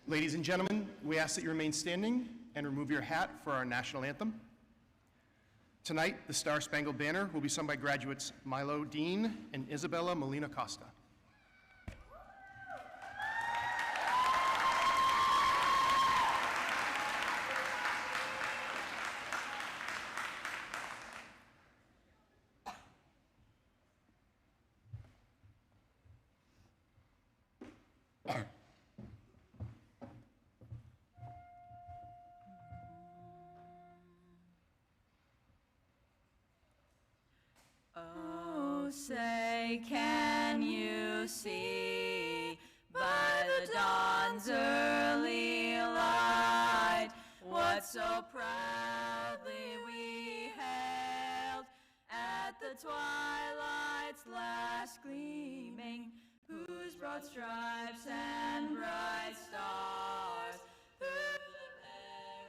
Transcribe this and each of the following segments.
Ladies and gentlemen, we ask that you remain standing and remove your hat for our national anthem. Tonight, the Star Spangled Banner will be sung by graduates Milo Dean and Isabella Molina Costa. Oh, say, can you see by the dawn's early light what so proudly we hailed at the twilight's last gleaming, whose broad stripes and bright stars through the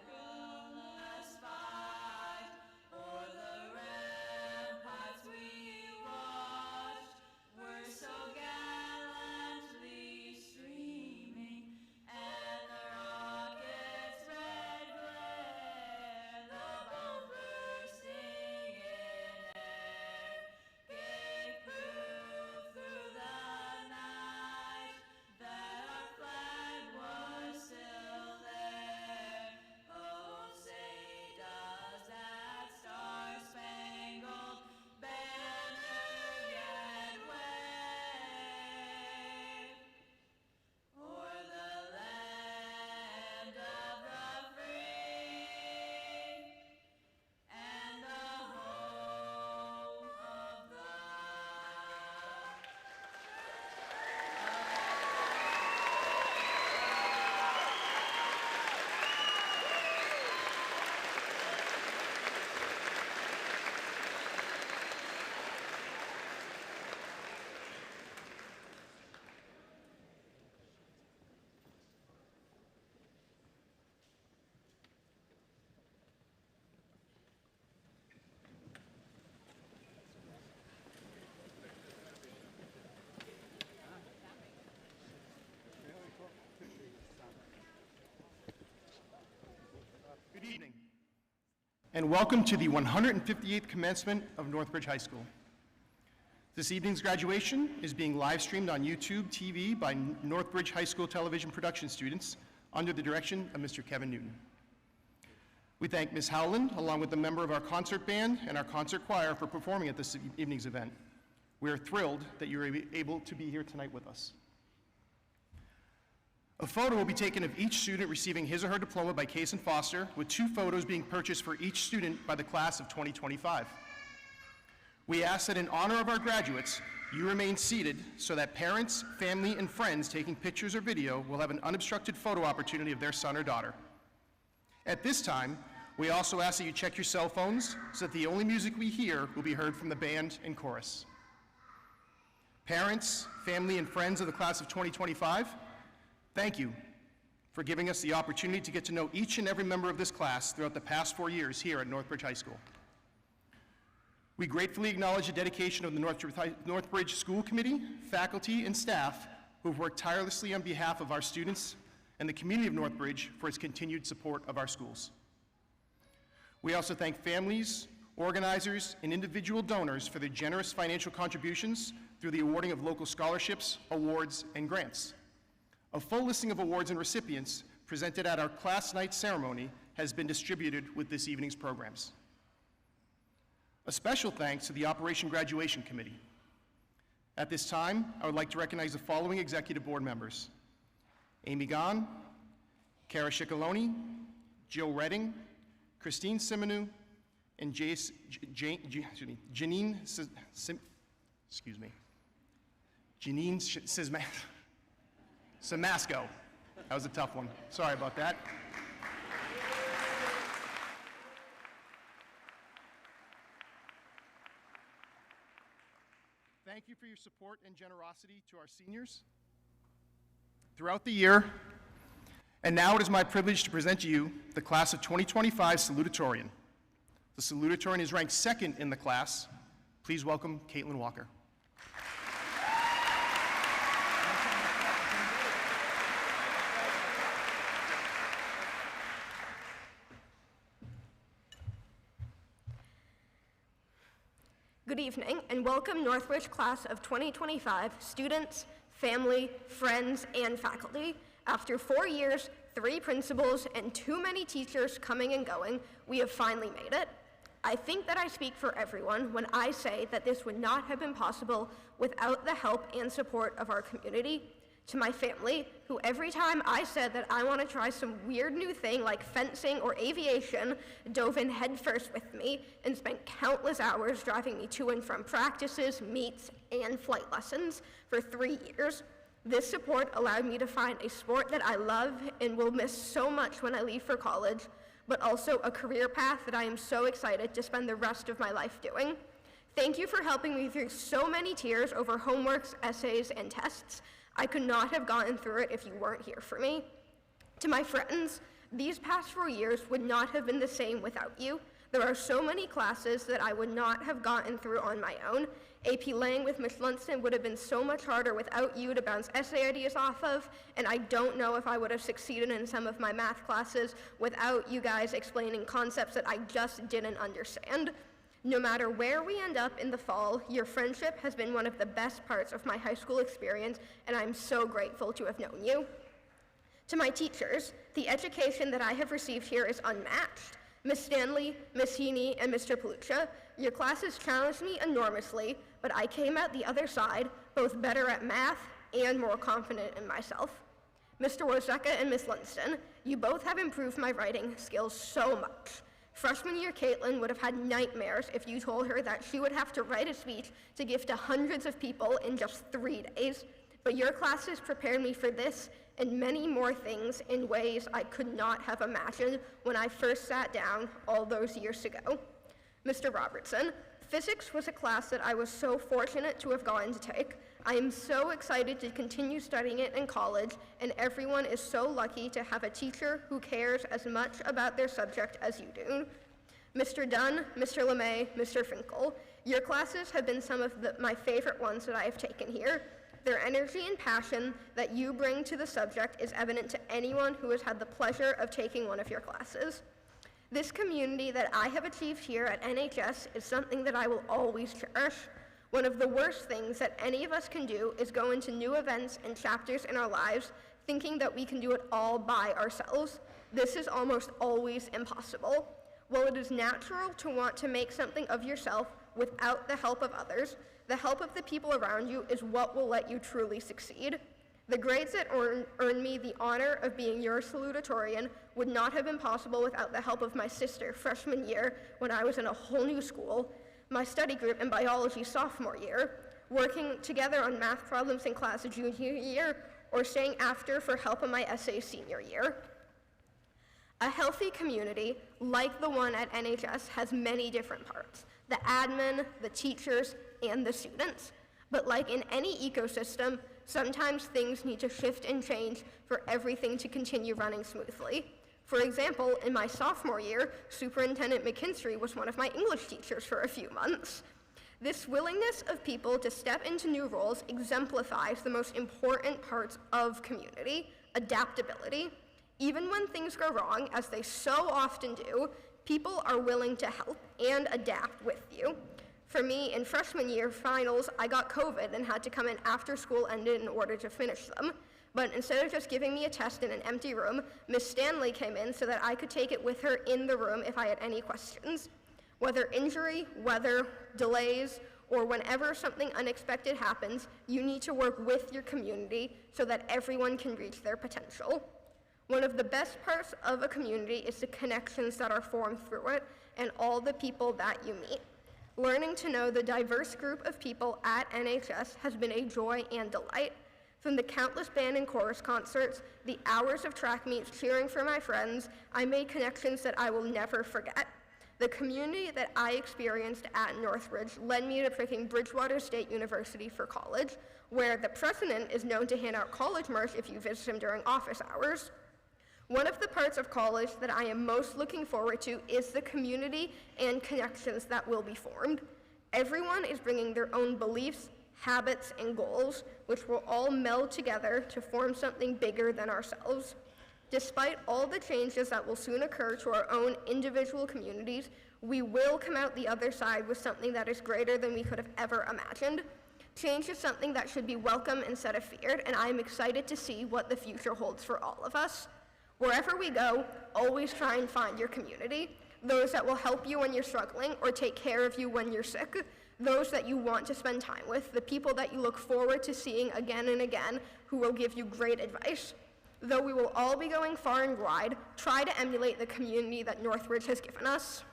perilous fight o'er the ramparts we watched were so gallantly streaming, and the rocket's red glare, the bomb bursting in air, gave proof through the night that our flag was still there. Oh, say, does that star-spangled banner yet wave o'er the land of the free and the home of the Good evening, and welcome to the 158th commencement of Northbridge High School. This evening's graduation is being live streamed on YouTube TV by Northbridge High School television production students under the direction of Mr. Kevin Newton. We thank Ms. Howland, along with the member of our concert band and our concert choir, for performing at this evening's event. We are thrilled that you are able to be here tonight with us. A photo will be taken of each student receiving his or her diploma by Case and Foster, with 2 photos being purchased for each student by the class of 2025. We ask that in honor of our graduates, you remain seated so that parents, family, and friends taking pictures or video will have an unobstructed photo opportunity of their son or daughter. At this time, we also ask that you check your cell phones so that the only music we hear will be heard from the band and chorus. Parents, family, and friends of the class of 2025, thank you for giving us the opportunity to get to know each and every member of this class throughout the past 4 years here at Northbridge High School. We gratefully acknowledge the dedication of the Northbridge School Committee, faculty, and staff who have worked tirelessly on behalf of our students and the community of Northbridge for its continued support of our schools. We also thank families, organizers, and individual donors for their generous financial contributions through the awarding of local scholarships, awards, and grants. A full listing of awards and recipients presented at our class night ceremony has been distributed with this evening's programs. A special thanks to the Operation Graduation Committee. At this time, I would like to recognize the following executive board members: Amy Gahn, Kara Shiccoloni, Jill Redding, Christine Simonu, and Janine Simasco. That was a tough one. Sorry about that. Thank you for your support and generosity to our seniors throughout the year. And now it is my privilege to present to you the class of 2025 Salutatorian. The Salutatorian is ranked second in the class. Please welcome Caitlin Walker. Good evening, and welcome Northbridge class of 2025 students, family, friends, and faculty. After 4 years, 3 principals, and too many teachers coming and going, we have finally made it. I think that I speak for everyone when I say that this would not have been possible without the help and support of our community. To my family, who every time I said that I want to try some weird new thing like fencing or aviation, dove in headfirst with me and spent countless hours driving me to and from practices, meets, and flight lessons for 3 years. This support allowed me to find a sport that I love and will miss so much when I leave for college, but also a career path that I am so excited to spend the rest of my life doing. Thank you for helping me through so many tears over homeworks, essays, and tests. I could not have gotten through it if you weren't here for me. To my friends, these past 4 years would not have been the same without you. There are so many classes that I would not have gotten through on my own. AP Lang with Ms. Lunston would have been so much harder without you to bounce essay ideas off of, and I don't know if I would have succeeded in some of my math classes without you guys explaining concepts that I just didn't understand. No matter where we end up in the fall, your friendship has been one of the best parts of my high school experience, and I'm so grateful to have known you. To my teachers, the education that I have received here is unmatched. Ms. Stanley, Ms. Heaney, and Mr. Palucha, your classes challenged me enormously, but I came out the other side both better at math and more confident in myself. Mr. Warzeka and Ms. Lunston, you both have improved my writing skills so much. Freshman year Caitlin would have had nightmares if you told her that she would have to write a speech to give to hundreds of people in just 3 days. But your classes prepared me for this and many more things in ways I could not have imagined when I first sat down all those years ago. Mr. Robertson, physics was a class that I was so fortunate to have gotten to take. I am so excited to continue studying it in college, and everyone is so lucky to have a teacher who cares as much about their subject as you do. Mr. Dunn, Mr. LeMay, Mr. Finkel, your classes have been some of my favorite ones that I have taken here. Their energy and passion that you bring to the subject is evident to anyone who has had the pleasure of taking one of your classes. This community that I have achieved here at NHS is something that I will always cherish. One of the worst things that any of us can do is go into new events and chapters in our lives thinking that we can do it all by ourselves. This is almost always impossible. While it is natural to want to make something of yourself without the help of others, the help of the people around you is what will let you truly succeed. The grades that earned me the honor of being your salutatorian would not have been possible without the help of my sister freshman year when I was in a whole new school, my study group in biology sophomore year, working together on math problems in class junior year, or staying after for help on my essay senior year. A healthy community, like the one at NHS, has many different parts: the admin, the teachers, and the students. But like in any ecosystem, sometimes things need to shift and change for everything to continue running smoothly. For example, in my sophomore year, Superintendent McKinstry was one of my English teachers for a few months. This willingness of people to step into new roles exemplifies the most important parts of community: adaptability. Even when things go wrong, as they so often do, people are willing to help and adapt with you. For me, in freshman year finals, I got COVID and had to come in after school ended in order to finish them. But instead of just giving me a test in an empty room, Miss Stanley came in so that I could take it with her in the room if I had any questions. Whether injury, weather, delays, or whenever something unexpected happens, you need to work with your community so that everyone can reach their potential. One of the best parts of a community is the connections that are formed through it and all the people that you meet. Learning to know the diverse group of people at NHS has been a joy and delight. From the countless band and chorus concerts, the hours of track meets cheering for my friends, I made connections that I will never forget. The community that I experienced at Northbridge led me to picking Bridgewater State University for college, where the president is known to hand out college merch if you visit him during office hours. One of the parts of college that I am most looking forward to is the community and connections that will be formed. Everyone is bringing their own beliefs, habits, and goals, which will all meld together to form something bigger than ourselves. Despite all the changes that will soon occur to our own individual communities, we will come out the other side with something that is greater than we could have ever imagined. Change is something that should be welcome instead of feared, and I am excited to see what the future holds for all of us. Wherever we go, always try and find your community, those that will help you when you're struggling or take care of you when you're sick, those that you want to spend time with, the people that you look forward to seeing again and again who will give you great advice. Though we will all be going far and wide, try to emulate the community that Northbridge has given us.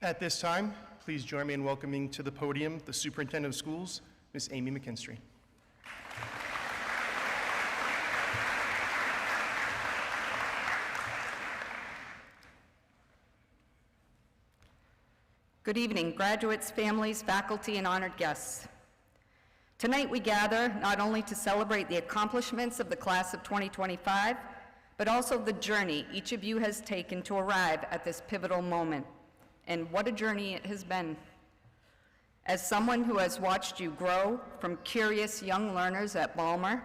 At this time, please join me in welcoming to the podium the Superintendent of Schools, Ms. Amy McKinstry. Good evening, graduates, families, faculty, and honored guests. Tonight we gather not only to celebrate the accomplishments of the class of 2025, but also the journey each of you has taken to arrive at this pivotal moment. And what a journey it has been. As someone who has watched you grow from curious young learners at Balmer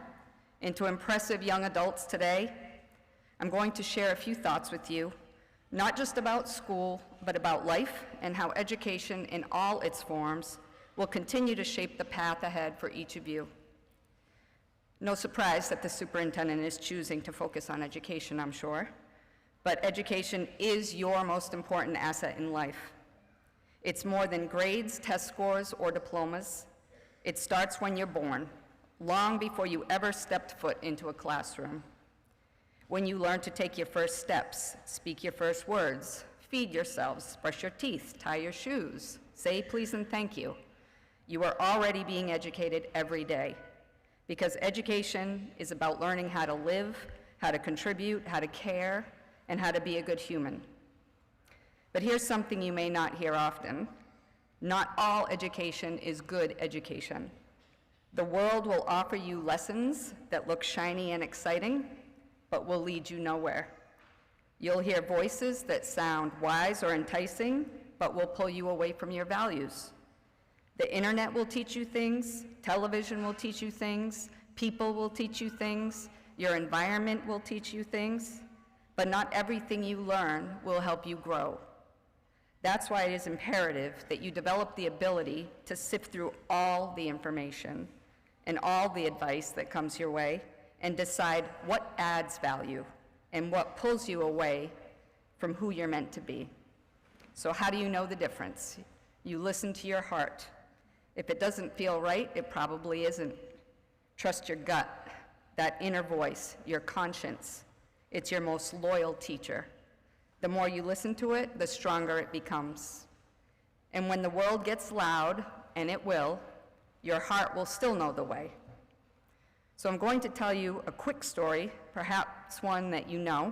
into impressive young adults today, I'm going to share a few thoughts with you, not just about school, but about life and how education in all its forms will continue to shape the path ahead for each of you. No surprise that the superintendent is choosing to focus on education, I'm sure, but education is your most important asset in life. It's more than grades, test scores, or diplomas. It starts when you're born, long before you ever stepped foot into a classroom. When you learn to take your first steps, speak your first words, feed yourselves, brush your teeth, tie your shoes, say please and thank you, you are already being educated every day. Because education is about learning how to live, how to contribute, how to care, and how to be a good human. But here's something you may not hear often. Not all education is good education. The world will offer you lessons that look shiny and exciting, but will lead you nowhere. You'll hear voices that sound wise or enticing, but will pull you away from your values. The internet will teach you things, television will teach you things, people will teach you things, your environment will teach you things, but not everything you learn will help you grow. That's why it is imperative that you develop the ability to sift through all the information and all the advice that comes your way and decide what adds value and what pulls you away from who you're meant to be. So how do you know the difference? You listen to your heart. If it doesn't feel right, it probably isn't. Trust your gut, that inner voice, your conscience. It's your most loyal teacher. The more you listen to it, the stronger it becomes. And when the world gets loud, and it will, your heart will still know the way. So I'm going to tell you a quick story, perhaps one that you know.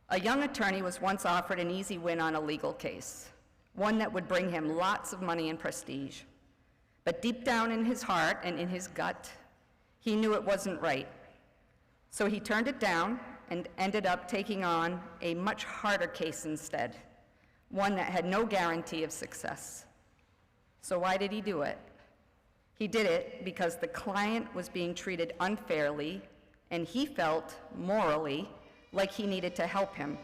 A young attorney was once offered an easy win on a legal case, one that would bring him lots of money and prestige. But deep down in his heart and in his gut, he knew it wasn't right. So he turned it down and ended up taking on a much harder case instead, one that had no guarantee of success. So why did he do it? He did it because the client was being treated unfairly, and he felt morally like he needed to help him,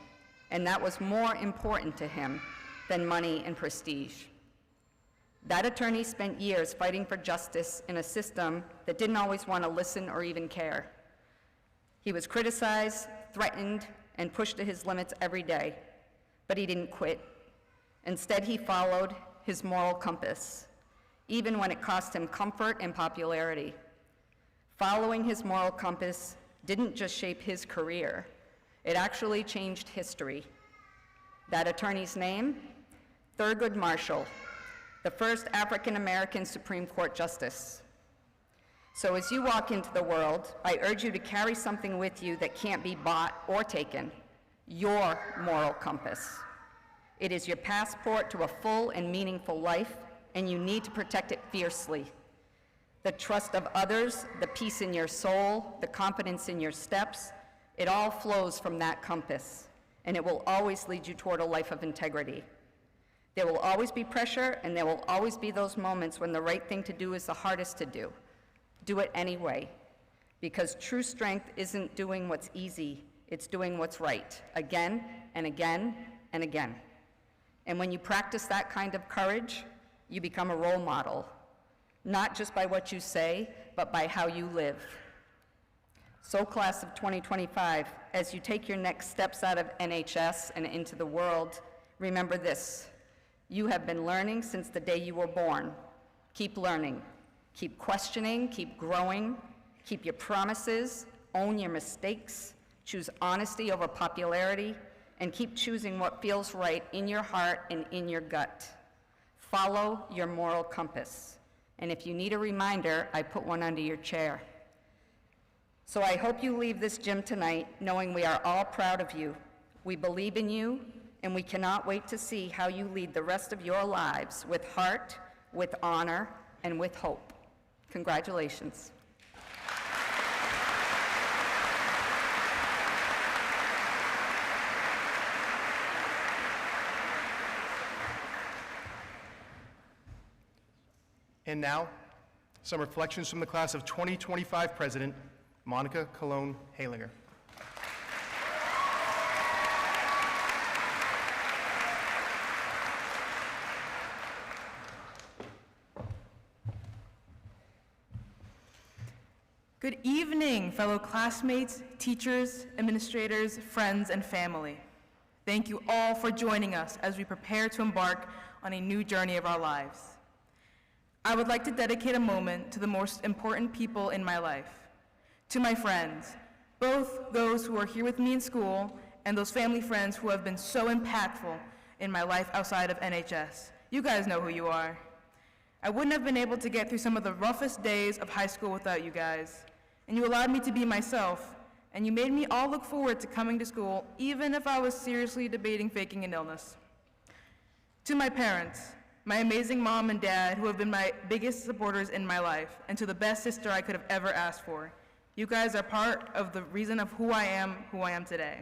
and that was more important to him than money and prestige. That attorney spent years fighting for justice in a system that didn't always want to listen or even care. He was criticized, threatened, and pushed to his limits every day, but he didn't quit. Instead, he followed his moral compass, even when it cost him comfort and popularity. Following his moral compass didn't just shape his career, it actually changed history. That attorney's name? Thurgood Marshall, the first African-American Supreme Court Justice. So as you walk into the world, I urge you to carry something with you that can't be bought or taken, your moral compass. It is your passport to a full and meaningful life, and you need to protect it fiercely. The trust of others, the peace in your soul, the confidence in your steps, It all flows from that compass, and it will always lead you toward a life of integrity. There will always be pressure, and there will always be those moments when the right thing to do is the hardest to do. Do it anyway, because true strength isn't doing what's easy, it's doing what's right, again and again and again. And when you practice that kind of courage, you become a role model, not just by what you say, but by how you live. So class of 2025, as you take your next steps out of NHS and into the world, remember this: you have been learning since the day you were born. Keep learning, keep questioning, keep growing, keep your promises, own your mistakes, choose honesty over popularity, and keep choosing what feels right in your heart and in your gut. Follow your moral compass. And if you need a reminder, I put one under your chair. So I hope you leave this gym tonight knowing we are all proud of you. We believe in you, and we cannot wait to see how you lead the rest of your lives with heart, with honor, and with hope. Congratulations. And now, some reflections from the class of 2025 President, Monica Colon Halinger. Good evening, fellow classmates, teachers, administrators, friends, and family. Thank you all for joining us as we prepare to embark on a new journey of our lives. I would like to dedicate a moment to the most important people in my life, to my friends, both those who are here with me in school and those family friends who have been so impactful in my life outside of NHS. You guys know who you are. I wouldn't have been able to get through some of the roughest days of high school without you guys, and you allowed me to be myself, and you made me all look forward to coming to school, even if I was seriously debating faking an illness. To my parents, my amazing mom and dad, who have been my biggest supporters in my life, and to the best sister I could have ever asked for. You guys are part of the reason of who I am today.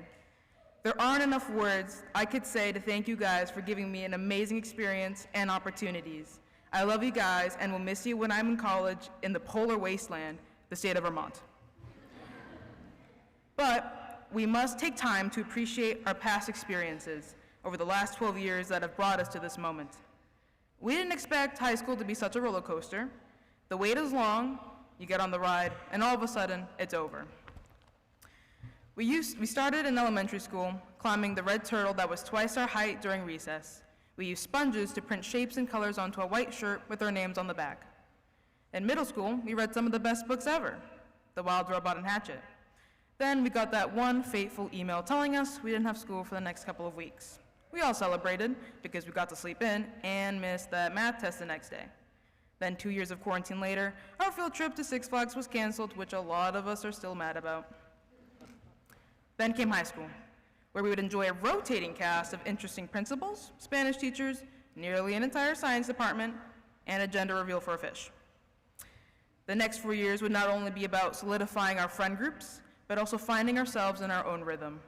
There aren't enough words I could say to thank you guys for giving me an amazing experience and opportunities. I love you guys and will miss you when I'm in college in the polar wasteland, the state of Vermont. But we must take time to appreciate our past experiences over the last 12 years that have brought us to this moment. We didn't expect high school to be such a roller coaster. The wait is long, you get on the ride, and all of a sudden, it's over. We started in elementary school, climbing the red turtle that was twice our height during recess. We used sponges to print shapes and colors onto a white shirt with our names on the back. In middle school, we read some of the best books ever, The Wild Robot and Hatchet. Then we got that one fateful email telling us we didn't have school for the next couple of weeks. We all celebrated because we got to sleep in and missed that math test the next day. Then 2 years of quarantine later, our field trip to Six Flags was canceled, which a lot of us are still mad about. Then came high school, where we would enjoy a rotating cast of interesting principals, Spanish teachers, nearly an entire science department, and a gender reveal for a fish. The next 4 years would not only be about solidifying our friend groups, but also finding ourselves in our own rhythm.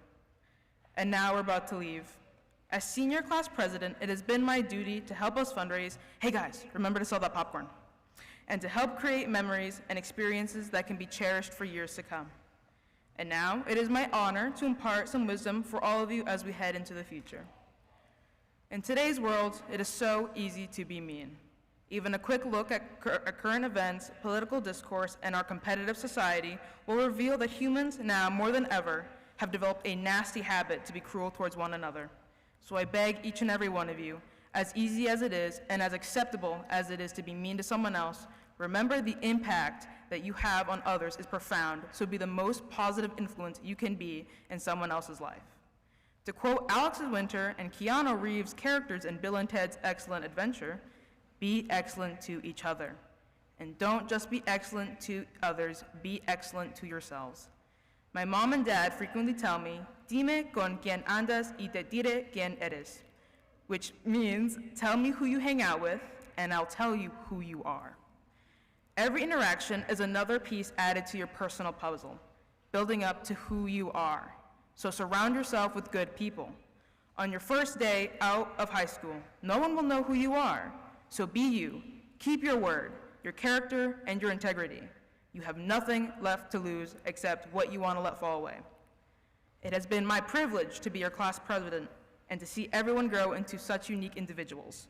And now we're about to leave. As senior class president, it has been my duty to help us fundraise, hey guys, remember to sell that popcorn, and to help create memories and experiences that can be cherished for years to come. And now, it is my honor to impart some wisdom for all of you as we head into the future. In today's world, it is so easy to be mean. Even a quick look at current events, political discourse, and our competitive society will reveal that humans now, more than ever, have developed a nasty habit to be cruel towards one another. So I beg each and every one of you, as easy as it is and as acceptable as it is to be mean to someone else, remember the impact that you have on others is profound, so be the most positive influence you can be in someone else's life. To quote Alex Winter and Keanu Reeves' characters in Bill and Ted's Excellent Adventure, be excellent to each other. And don't just be excellent to others, be excellent to yourselves. My mom and dad frequently tell me, dime con quien andas y te diré quién eres, which means tell me who you hang out with, and I'll tell you who you are. Every interaction is another piece added to your personal puzzle. building up to who you are. So surround yourself with good people. On your first day out of high school, no one will know who you are. So be you. Keep your word, your character, and your integrity. You have nothing left to lose except what you want to let fall away. It has been my privilege to be your class president and to see everyone grow into such unique individuals.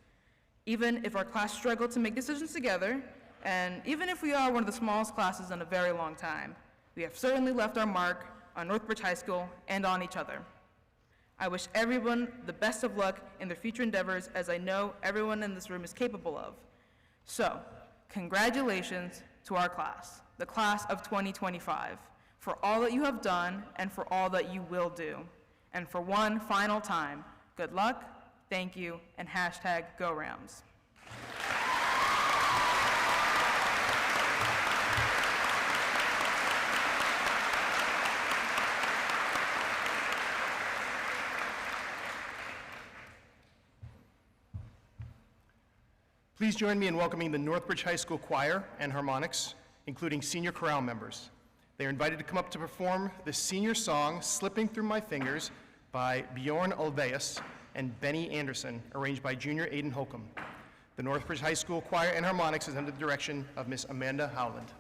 Even if our class struggled to make decisions together, and even if we are one of the smallest classes in a very long time, we have certainly left our mark on Northbridge High School and on each other. I wish everyone the best of luck in their future endeavors, as I know everyone in this room is capable of. So, congratulations to our class, the class of 2025, for all that you have done and for all that you will do. And for one final time, good luck, thank you, and hashtag Go Rams. Please join me in welcoming the Northbridge High School Choir and Harmonics, including senior chorale members. They are invited to come up to perform the senior song, Slipping Through My Fingers, by Bjorn Ulvaeus and Benny Anderson, arranged by junior Aiden Holcomb. The Northbridge High School Choir and Harmonics is under the direction of Miss Amanda Howland.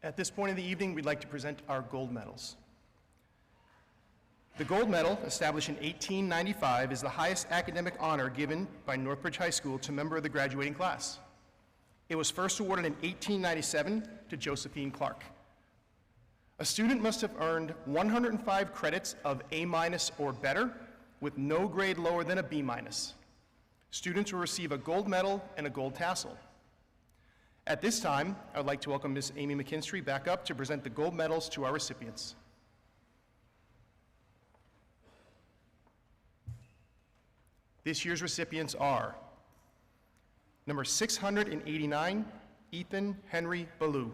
At this point in the evening, we'd like to present our gold medals. The gold medal, established in 1895, is the highest academic honor given by Northbridge High School to a member of the graduating class. It was first awarded in 1897 to Josephine Clark. A student must have earned 105 credits of A- or better, with no grade lower than a B-. Students will receive a gold medal and a gold tassel. At this time, I would like to welcome Ms. Amy McKinstry back up to present the gold medals to our recipients. This year's recipients are number 689, Ethan Henry Ballou.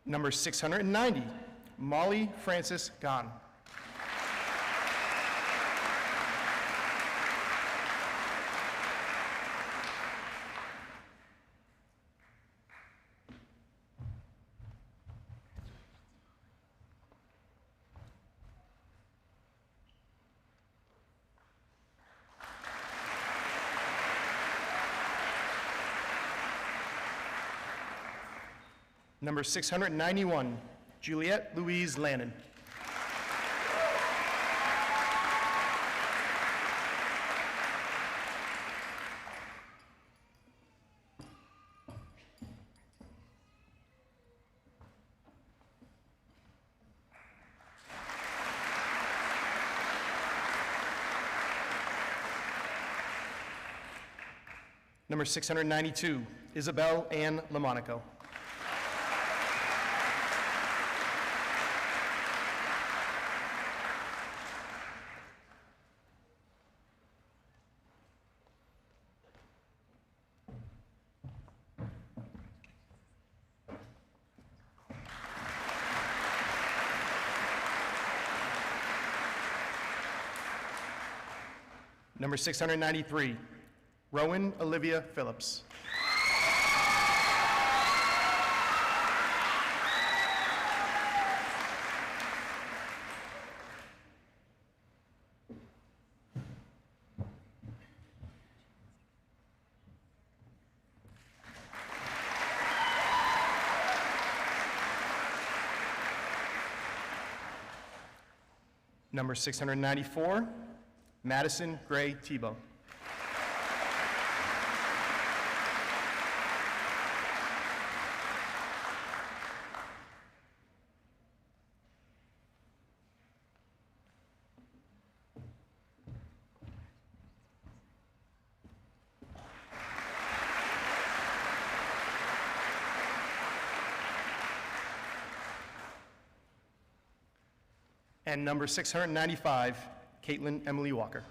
Number 690, Molly Frances Gahn. Number 691, Juliette Louise Lannon. Number 692, Isabel Ann Lamonaco. Number 693, Rowan Olivia Phillips. Number 694, Madison Gray Tebow. And number 695, Caitlin Emily Walker.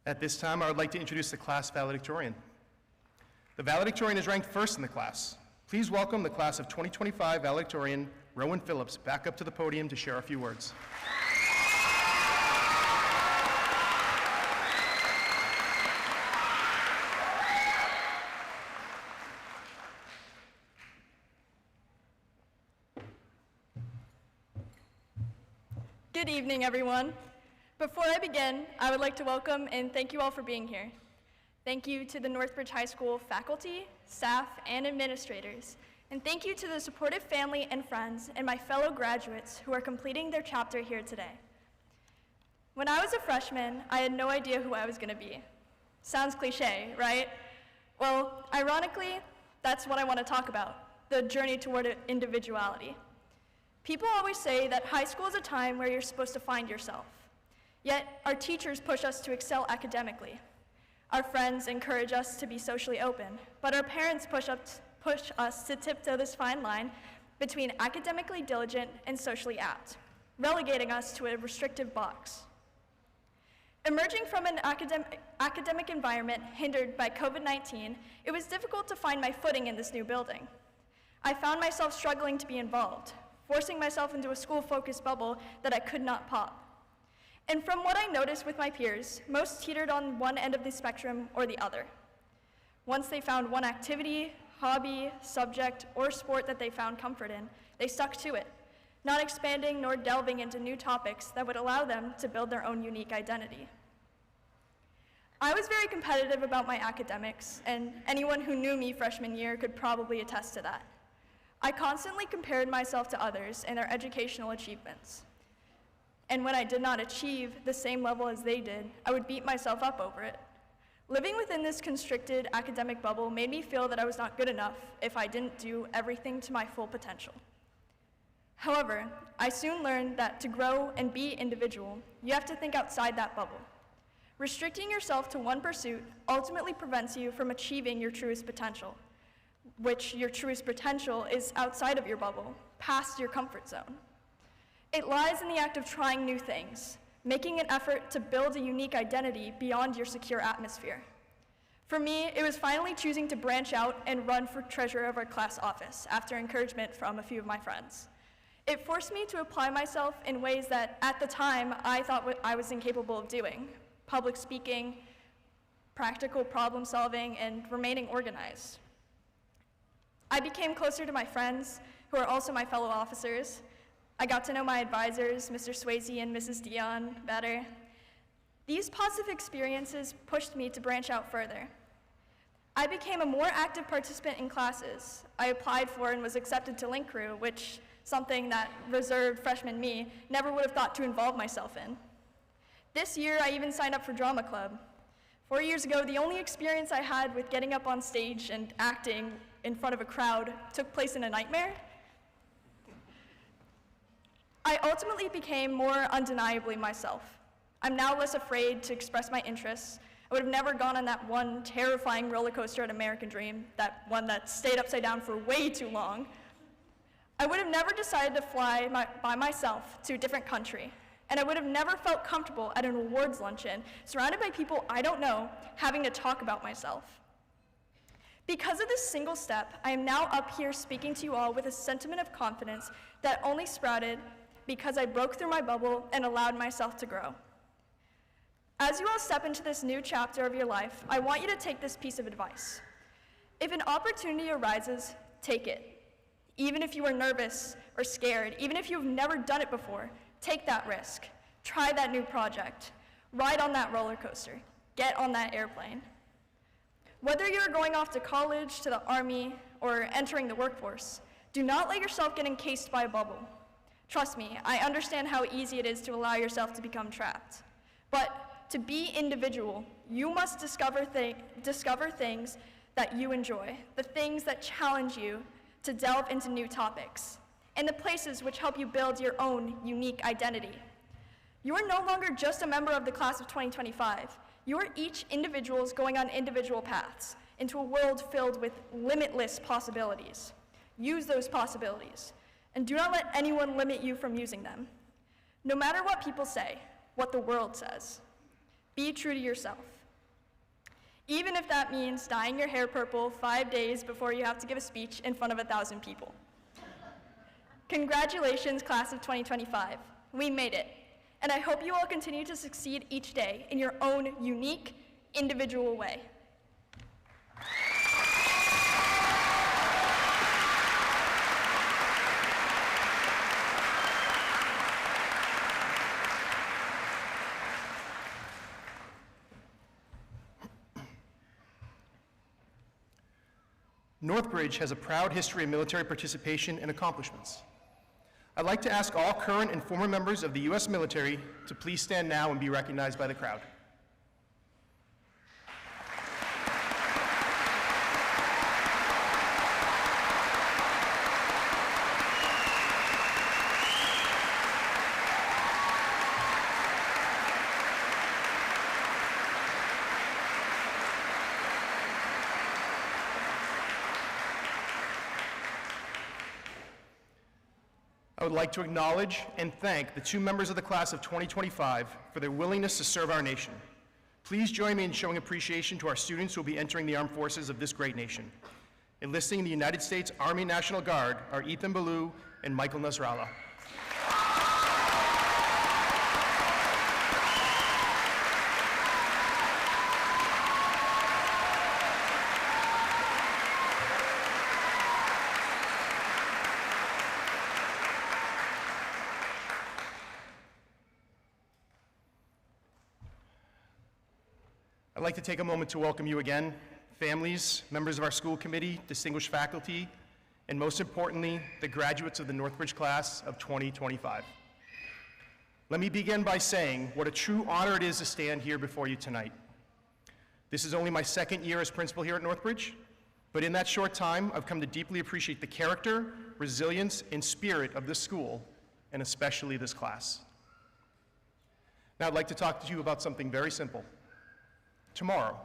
At this time, I would like to introduce the class valedictorian. The valedictorian is ranked first in the class. Please welcome the class of 2025 valedictorian, Rowan Phillips, back up to the podium to share a few words. Good evening, everyone. Before I begin, I would like to welcome and thank you all for being here. Thank you to the Northbridge High School faculty, staff, and administrators. And thank you to the supportive family and friends and my fellow graduates who are completing their chapter here today. When I was a freshman, I had no idea who I was going to be. Sounds cliche, right? Well, ironically, that's what I want to talk about, the journey toward individuality. People always say that high school is a time where you're supposed to find yourself. Yet our teachers push us to excel academically. Our friends encourage us to be socially open, but our parents push us to tiptoe this fine line between academically diligent and socially apt, relegating us to a restrictive box. Emerging from an academic environment hindered by COVID-19, it was difficult to find my footing in this new building. I found myself struggling to be involved, forcing myself into a school-focused bubble that I could not pop. And from what I noticed with my peers, most teetered on one end of the spectrum or the other. Once they found one activity, hobby, subject, or sport that they found comfort in, they stuck to it, not expanding nor delving into new topics that would allow them to build their own unique identity. I was very competitive about my academics, and anyone who knew me freshman year could probably attest to that. I constantly compared myself to others and their educational achievements. And when I did not achieve the same level as they did, I would beat myself up over it. Living within this constricted academic bubble made me feel that I was not good enough if I didn't do everything to my full potential. However, I soon learned that to grow and be individual, you have to think outside that bubble. Restricting yourself to one pursuit ultimately prevents you from achieving your truest potential, which your truest potential is outside of your bubble, past your comfort zone. It lies in the act of trying new things, making an effort to build a unique identity beyond your secure atmosphere. For me, it was finally choosing to branch out and run for treasurer of our class office after encouragement from a few of my friends. It forced me to apply myself in ways that, at the time, I thought I was incapable of doing: public speaking, practical problem solving, and remaining organized. I became closer to my friends, who are also my fellow officers. I got to know my advisors, Mr. Swayze and Mrs. Dion, better. These positive experiences pushed me to branch out further. I became a more active participant in classes. I applied for and was accepted to Link Crew, which something that reserved freshman me never would have thought to involve myself in. This year, I even signed up for drama club. 4 years ago, the only experience I had with getting up on stage and acting in front of a crowd took place in a nightmare. I ultimately became more undeniably myself. I'm now less afraid to express my interests. I would have never gone on that one terrifying roller coaster at American Dream, that one that stayed upside down for way too long. I would have never decided to fly by myself to a different country, and I would have never felt comfortable at an awards luncheon, surrounded by people I don't know, having to talk about myself. Because of this single step, I am now up here speaking to you all with a sentiment of confidence that only sprouted because I broke through my bubble and allowed myself to grow. As you all step into this new chapter of your life, I want you to take this piece of advice. If an opportunity arises, take it. Even if you are nervous or scared, even if you've never done it before, take that risk. Try that new project. Ride on that roller coaster. Get on that airplane. Whether you're going off to college, to the Army, or entering the workforce, do not let yourself get encased by a bubble. Trust me, I understand how easy it is to allow yourself to become trapped. But to be individual, you must discover things that you enjoy, the things that challenge you to delve into new topics, and the places which help you build your own unique identity. You are no longer just a member of the class of 2025. You are each individuals going on individual paths into a world filled with limitless possibilities. Use those possibilities. And do not let anyone limit you from using them. No matter what people say, what the world says, be true to yourself. Even if that means dyeing your hair purple 5 days before you have to give a speech in front of 1,000 people. Congratulations, class of 2025. We made it. And I hope you all continue to succeed each day in your own unique, individual way. Northbridge has a proud history of military participation and accomplishments. I'd like to ask all current and former members of the U.S. military to please stand now and be recognized by the crowd. would like to acknowledge and thank the two members of the class of 2025 for their willingness to serve our nation. Please join me in showing appreciation to our students who will be entering the armed forces of this great nation. Enlisting in the United States Army National Guard are Ethan Ballou and Michael Nasrallah. I'd like to take a moment to welcome you again, families, members of our school committee, distinguished faculty, and most importantly, the graduates of the Northbridge class of 2025. Let me begin by saying what a true honor it is to stand here before you tonight. This is only my second year as principal here at Northbridge, but in that short time, I've come to deeply appreciate the character, resilience, and spirit of this school, and especially this class. Now I'd like to talk to you about something very simple. Tomorrow.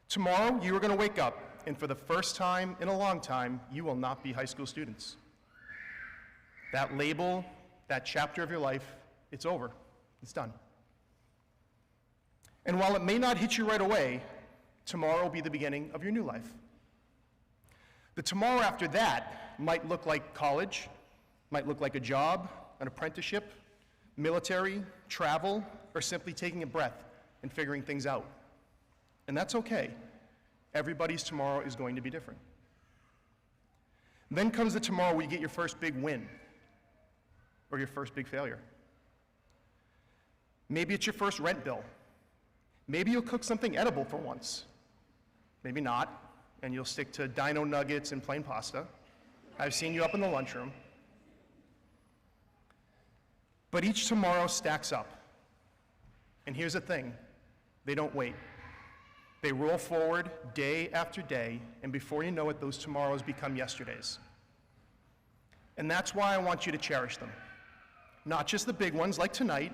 Tomorrow, you are going to wake up, and for the first time in a long time, you will not be high school students. That label, that chapter of your life, it's over. It's done. And while it may not hit you right away, tomorrow will be the beginning of your new life. The tomorrow after that might look like college, might look like a job, an apprenticeship, military, travel, or simply taking a breath and figuring things out. And that's okay. Everybody's tomorrow is going to be different. Then comes the tomorrow where you get your first big win or your first big failure. Maybe it's your first rent bill. Maybe you'll cook something edible for once. Maybe not, and you'll stick to dino nuggets and plain pasta. I've seen you up in the lunchroom. But each tomorrow stacks up. And here's the thing. They don't wait. They roll forward day after day, and before you know it, those tomorrows become yesterdays. And that's why I want you to cherish them. Not just the big ones like tonight,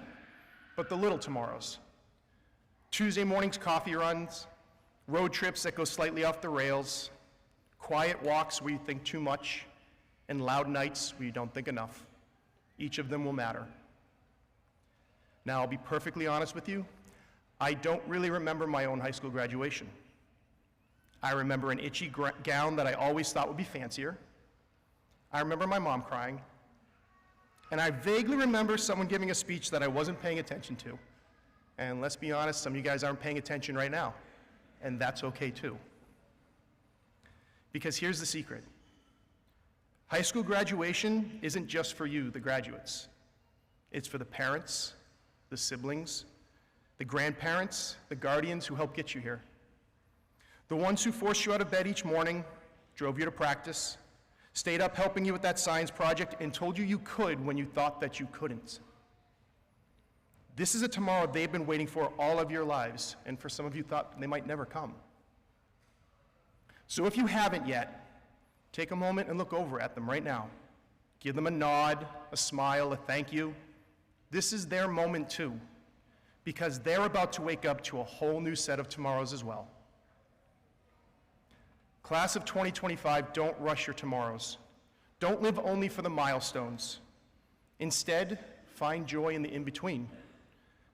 but the little tomorrows. Tuesday morning's coffee runs, road trips that go slightly off the rails, quiet walks where you think too much, and loud nights where you don't think enough. Each of them will matter. Now, I'll be perfectly honest with you. I don't really remember my own high school graduation. I remember an itchy gown that I always thought would be fancier. I remember my mom crying. And I vaguely remember someone giving a speech that I wasn't paying attention to. And let's be honest, some of you guys aren't paying attention right now. And that's okay too. Because here's the secret. High school graduation isn't just for you, the graduates. It's for the parents, the siblings, the grandparents, the guardians who helped get you here. The ones who forced you out of bed each morning, drove you to practice, stayed up helping you with that science project, and told you you could when you thought that you couldn't. This is a tomorrow they've been waiting for all of your lives, and for some of you thought they might never come. So if you haven't yet, take a moment and look over at them right now. Give them a nod, a smile, a thank you. This is their moment too, because they're about to wake up to a whole new set of tomorrows as well. Class of 2025, don't rush your tomorrows. Don't live only for the milestones. Instead, find joy in the in-between.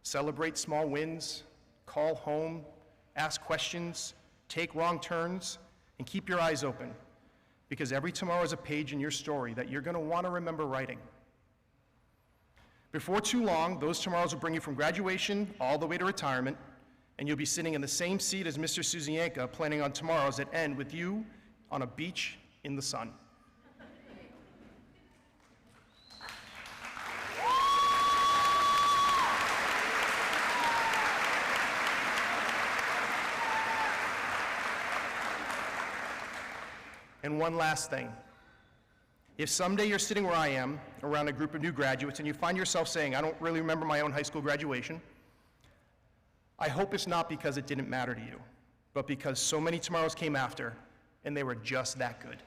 Celebrate small wins, call home, ask questions, take wrong turns, and keep your eyes open, because every tomorrow is a page in your story that you're going to want to remember writing. Before too long, those tomorrows will bring you from graduation all the way to retirement, and you'll be sitting in the same seat as Mr. Suzianka, planning on tomorrows that end with you on a beach in the sun. And one last thing. If someday you're sitting where I am, around a group of new graduates, and you find yourself saying, I don't really remember my own high school graduation, I hope it's not because it didn't matter to you, but because so many tomorrows came after, and they were just that good.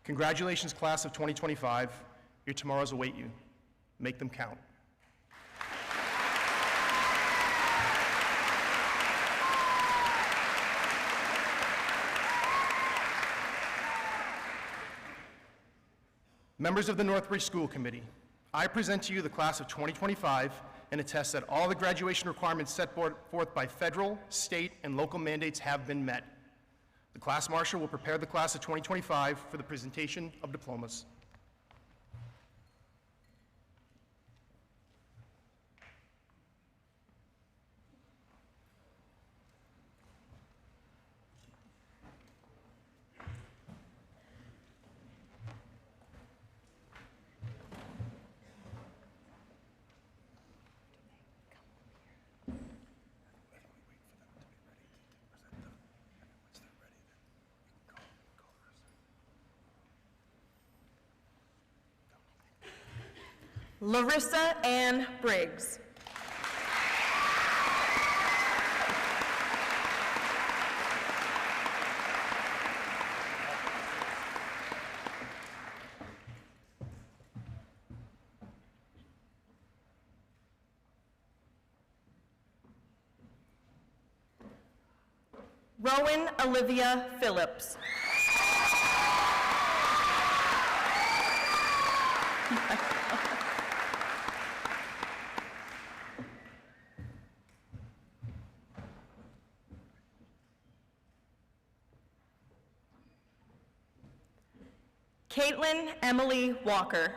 Congratulations, class of 2025. Your tomorrows await you. Make them count. Members of the Northbridge School Committee, I present to you the class of 2025 and attest that all the graduation requirements set forth by federal, state, and local mandates have been met. The class marshal will prepare the class of 2025 for the presentation of diplomas. Larissa Ann Briggs. Rowan Olivia Phillips. Caitlin Emily Walker.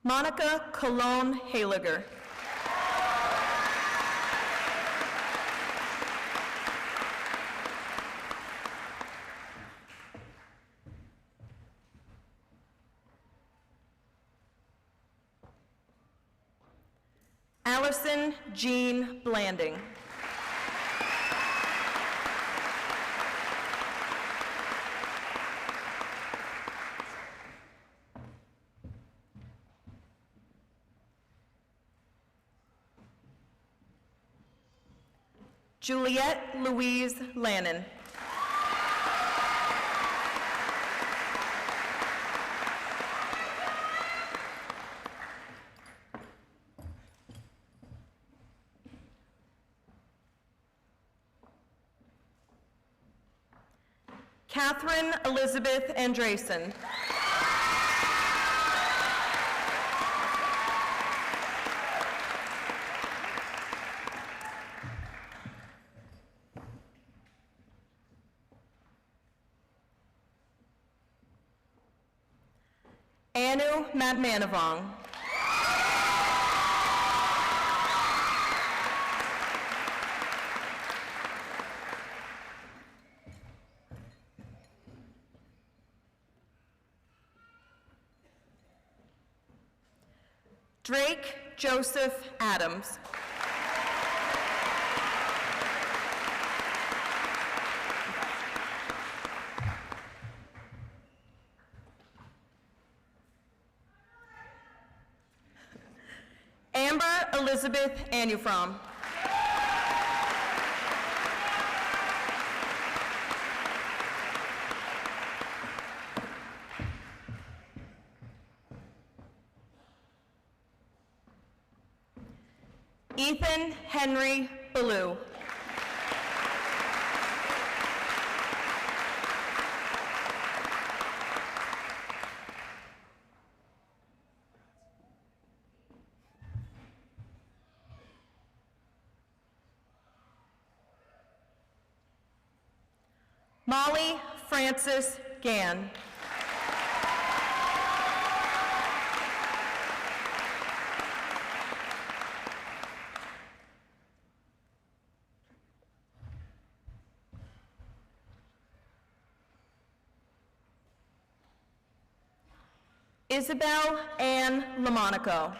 Monica Cologne Haliger. Allison Jean Blanding. Juliette Louise Lannon. Catherine Elizabeth Andresen. Anu Matmanavong. Drake Joseph Adams. Amber Elizabeth Anufrom. Ethan Henry Ballou. Molly Frances Gann. Isabel Ann Lamonaco.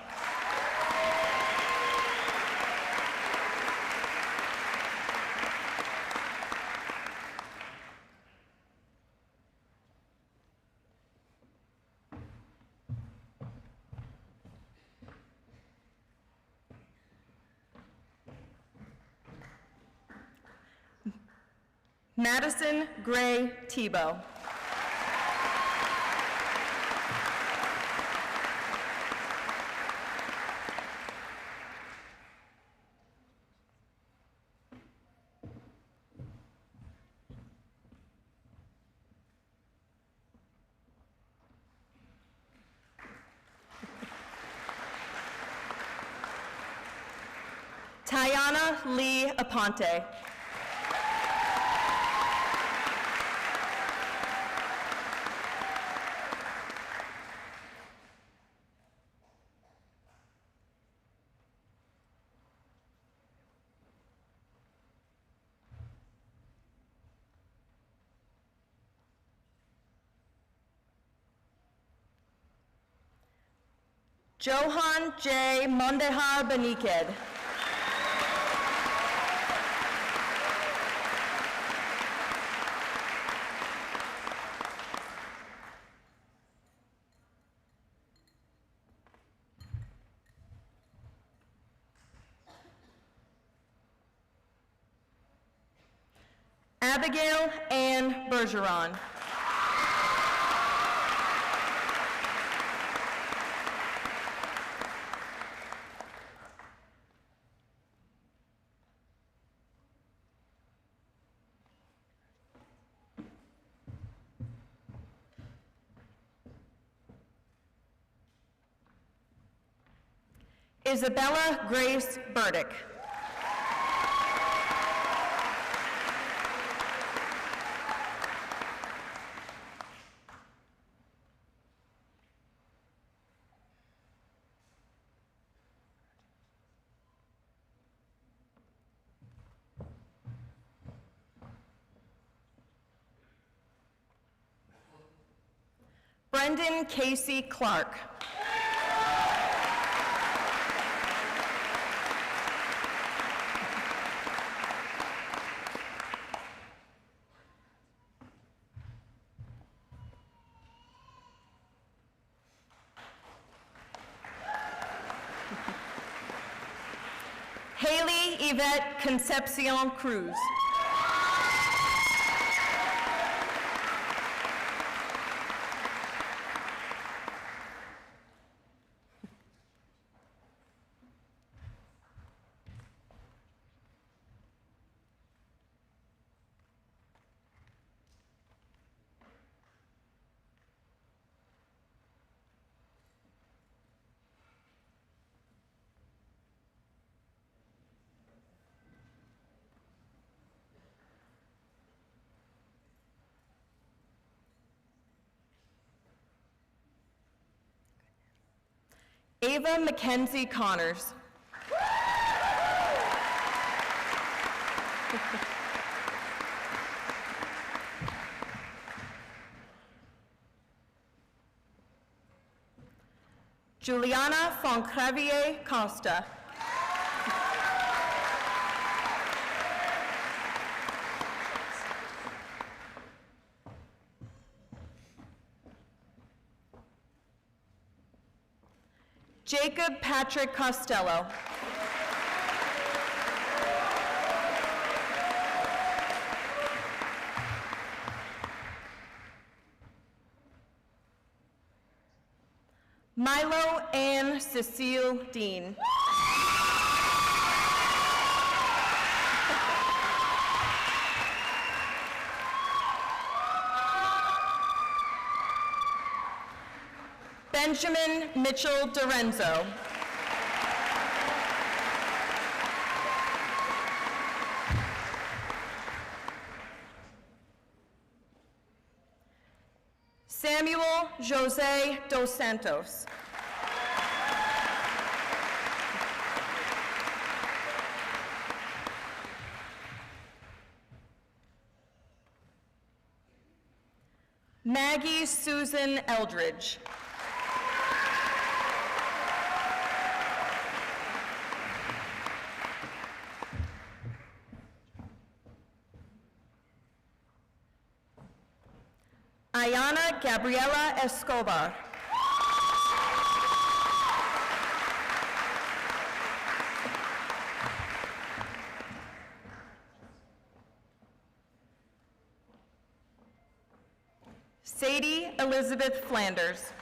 Madison Gray Tebow. Tiana Lee Aponte. Johan J. Mondehar Beniked. Abigail Ann Bergeron. Isabella Grace Burdick. Brendan Casey Clark. Haley Yvette Concepcion Cruz. Ava Mackenzie Connors. Juliana Foncravier Costa. Jacob Patrick Costello. Milo Ann Cecile Dean. Benjamin Mitchell Dorenzo. Samuel Jose dos Santos. Maggie Susan Eldridge. Ayana Gabriela Escobar. Sadie Elizabeth Flanders.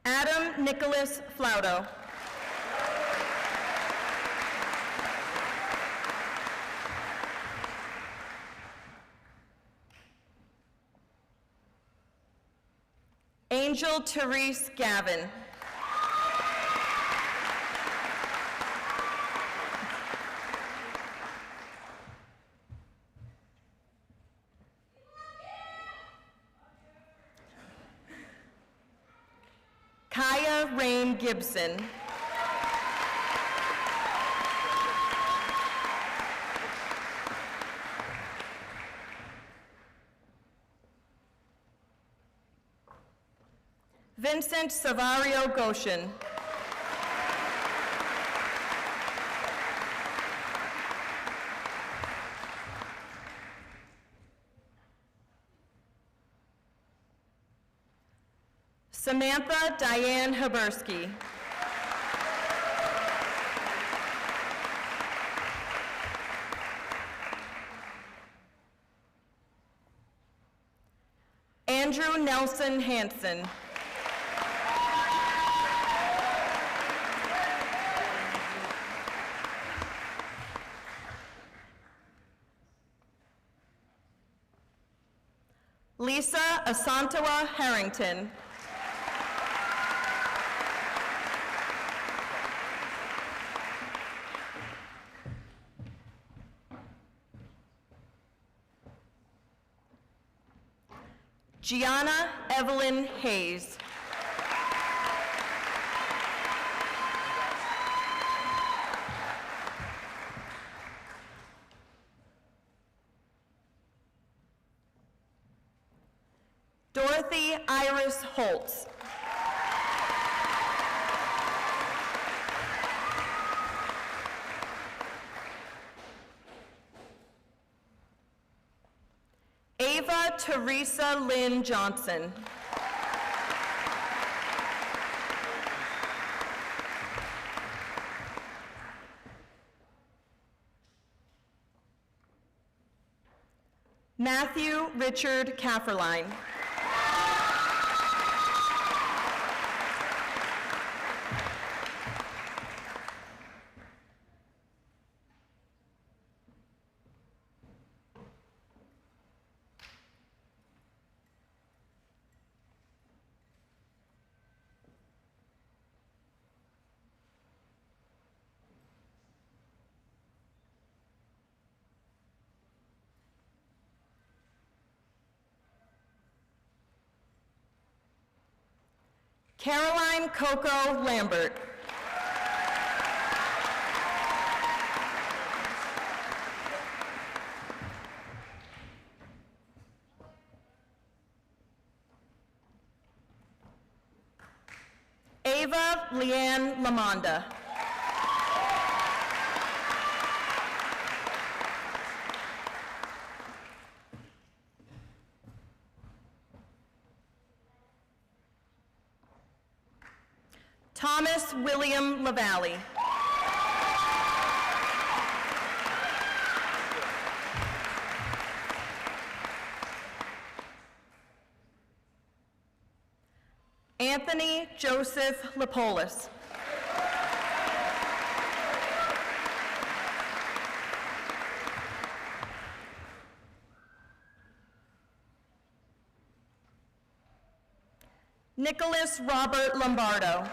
Adam Nicholas Flauto. Angel Therese Gavin. Kaya Rain Gibson. Vincent Savario Goshen. Samantha Diane Habersky. Andrew Nelson Hansen. Lisa Asantawa Harrington. Gianna Evelyn Hayes. Dorothy Iris Holtz. Ava Teresa Lynn Johnson. Matthew Richard Cafferline. Caroline Coco Lambert. Ava Leanne Lamonda. Thomas William LaValle. Anthony Joseph Lapolis. Nicholas Robert Lombardo.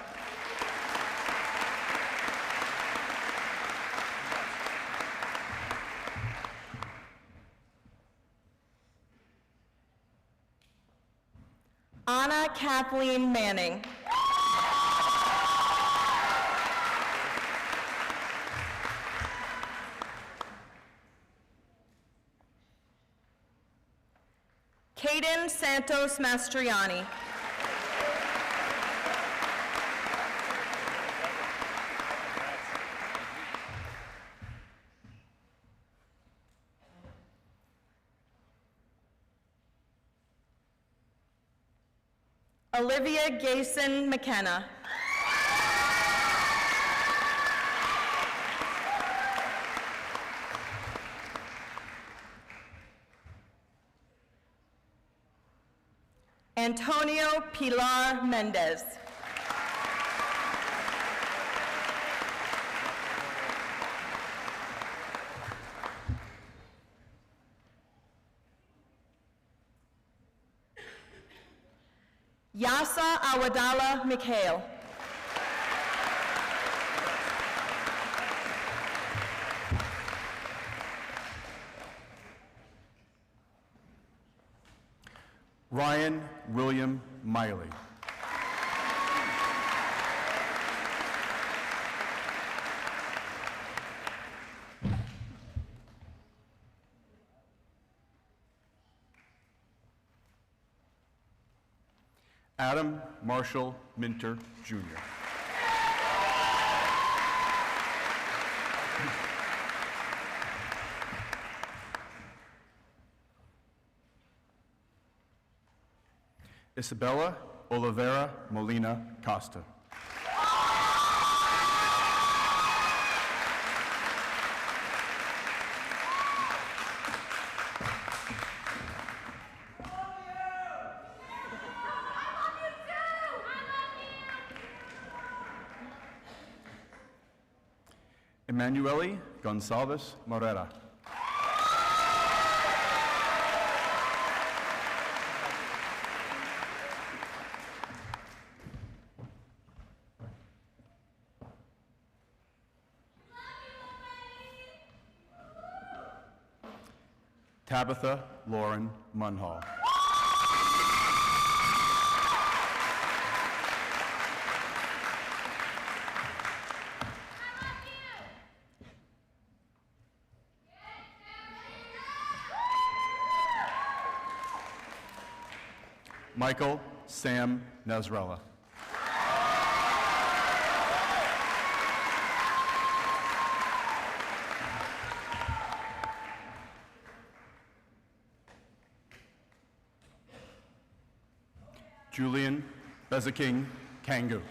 Anna Kathleen Manning. Caden Santos Mastriani. Olivia Gayson McKenna. Antonio Pilar Mendez. Yasa Awadala Mikhail. Ryan William Miley. Adam Marshall Minter, Jr. Isabella Oliveira Molina Costa. Emanuele Gonçalves Morera. Tabitha Lauren Munhall. Michael Sam Nasrella. Julian Bezaking Kangu.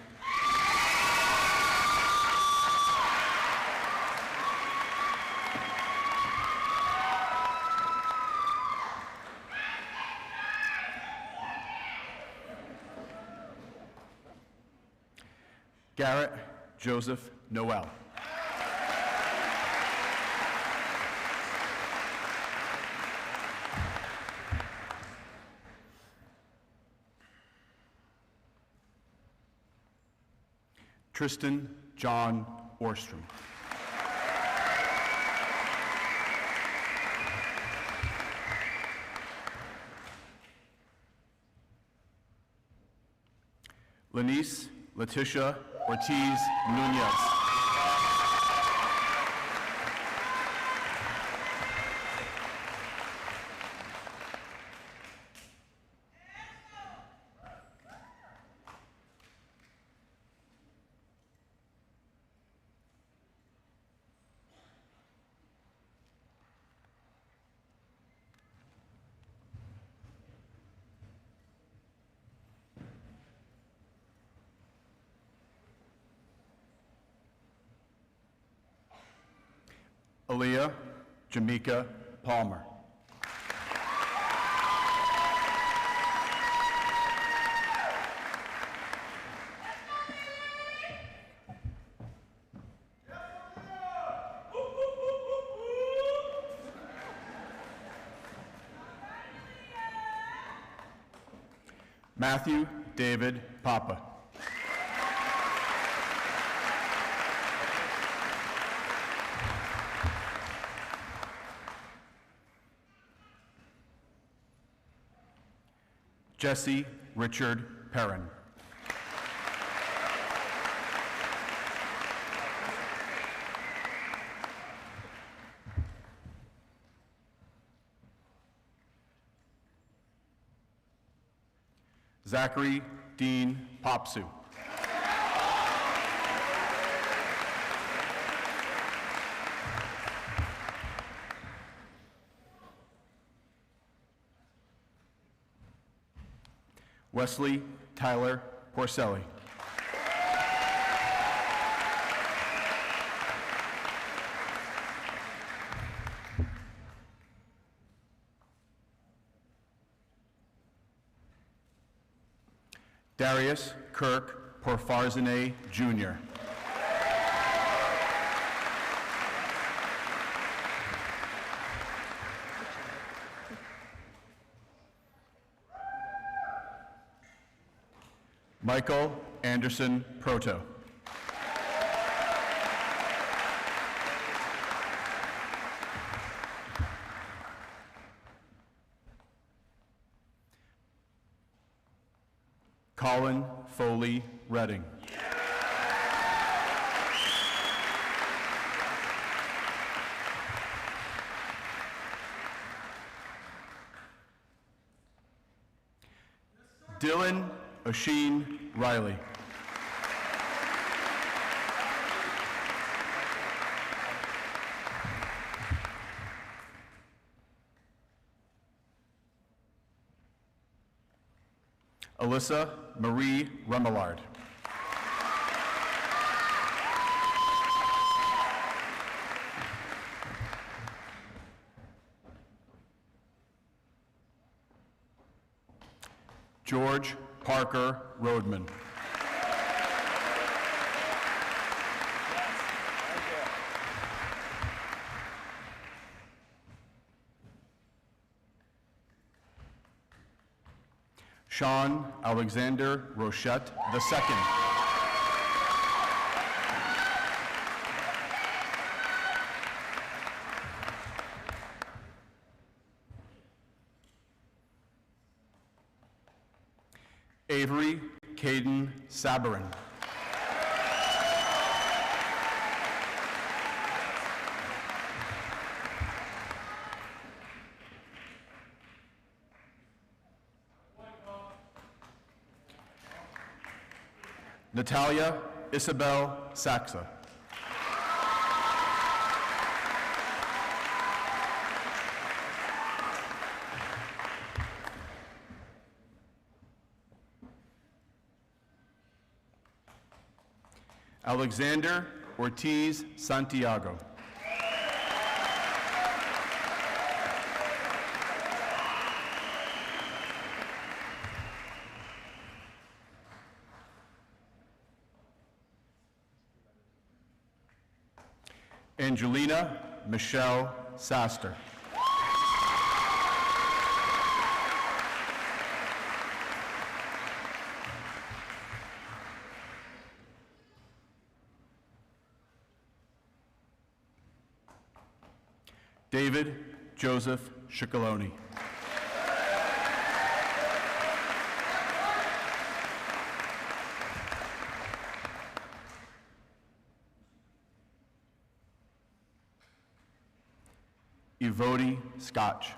Garrett Joseph Noel. Tristan John Orstrom. Lenice Letitia Ortiz Nunez. Aaliyah Jamaica Palmer. Matthew David Papa. Jesse Richard Perrin. Zachary Dean Popsu. Wesley Tyler Porcelli. Darius Kirk Porfarzane, Jr. Michael Anderson Proto. Colin Foley Redding. Dylan Osheen Riley. Alyssa Marie Rummelard. George Parker Rodman. Sean Alexander Rochette II. Avery Caden Sabarin. Natalia Isabel Saxa. Alexander Ortiz Santiago. Angelina Michelle Saster. David Joseph Ciccaloni. Evody Scotch.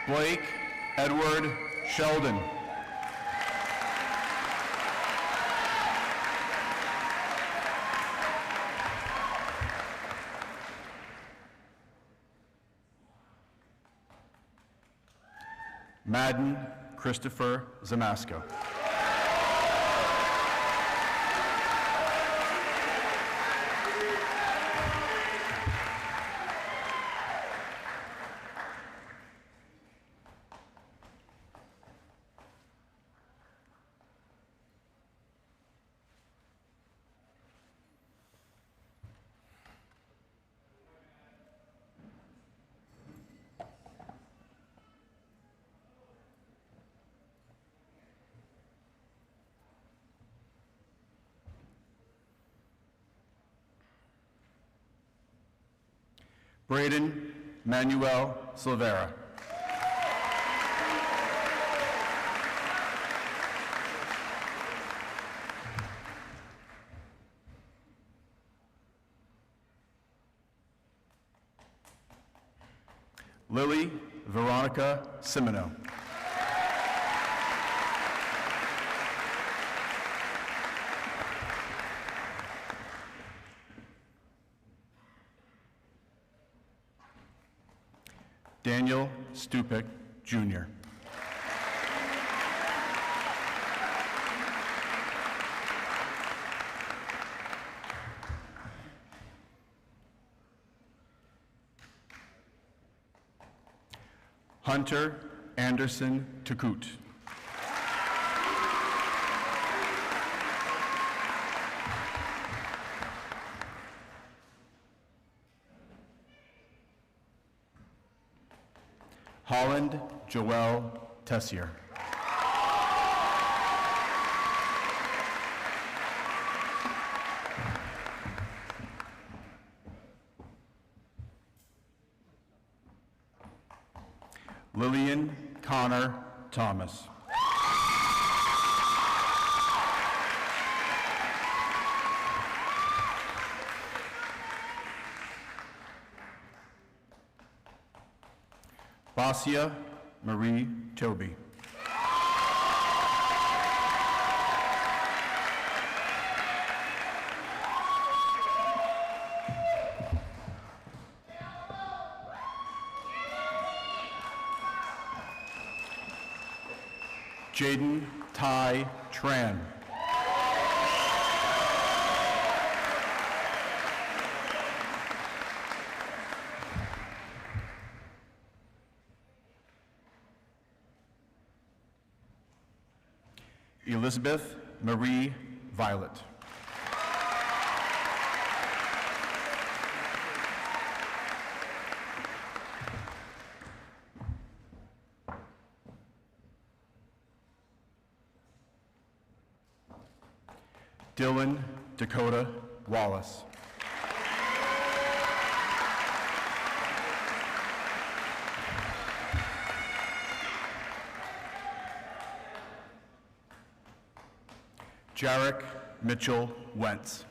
Blake Edward Sheldon. Madden Christopher Zamasco. Braden Manuel Silvera. Lily Veronica Simino. Daniel Stupik, Jr. Hunter Anderson Takut. Holland Joelle Tessier. Lillian Connor Thomas. Basia Marie Toby. Jaden Ty Tran. Elizabeth Marie Violet. Dylan Dakota Wallace. Jarek Mitchell Wentz.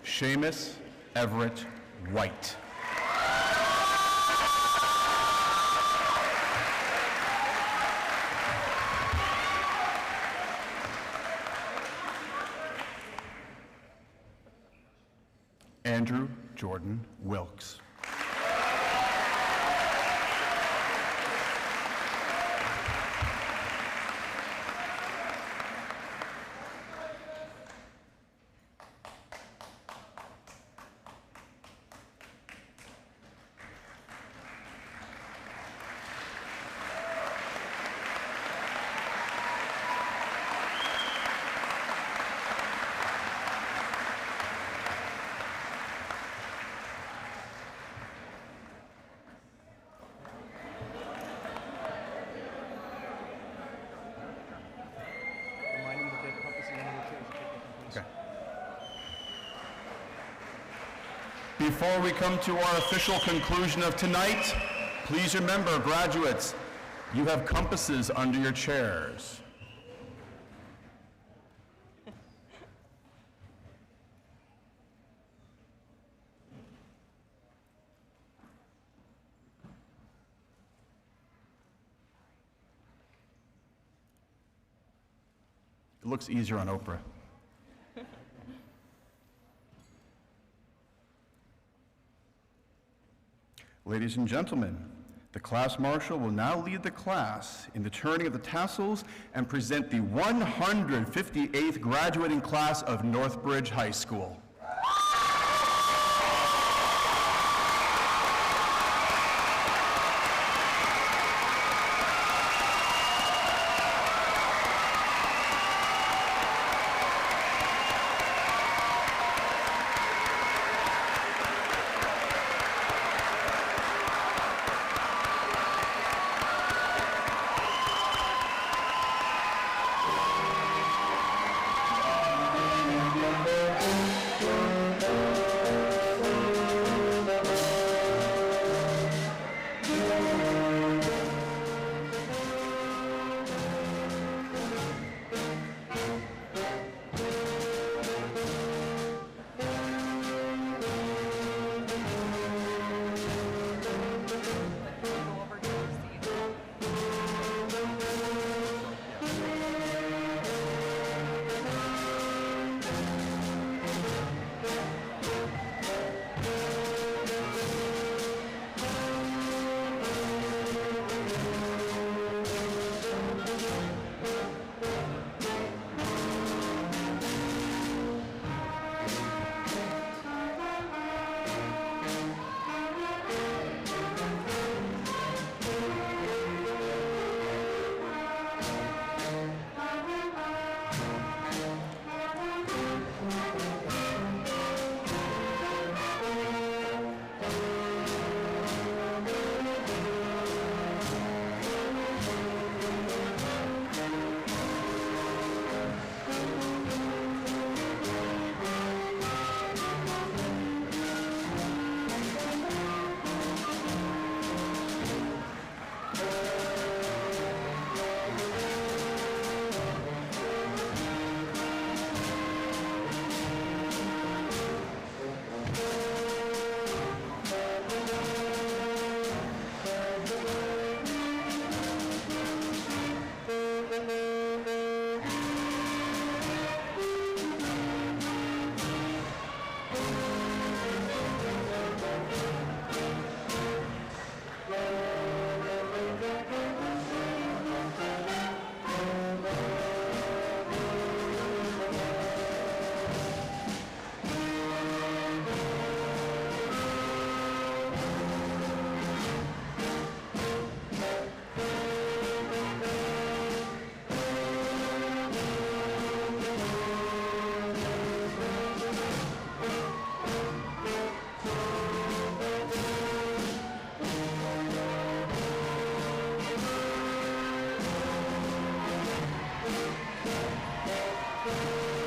Seamus Everett White. Andrew Jordan Wilkes. Before we come to our official conclusion of tonight, please remember, graduates, you have compasses under your chairs. It looks easier on Oprah. Ladies and gentlemen, the class marshal will now lead the class in the turning of the tassels and present the 158th graduating class of Northbridge High School. Thank you.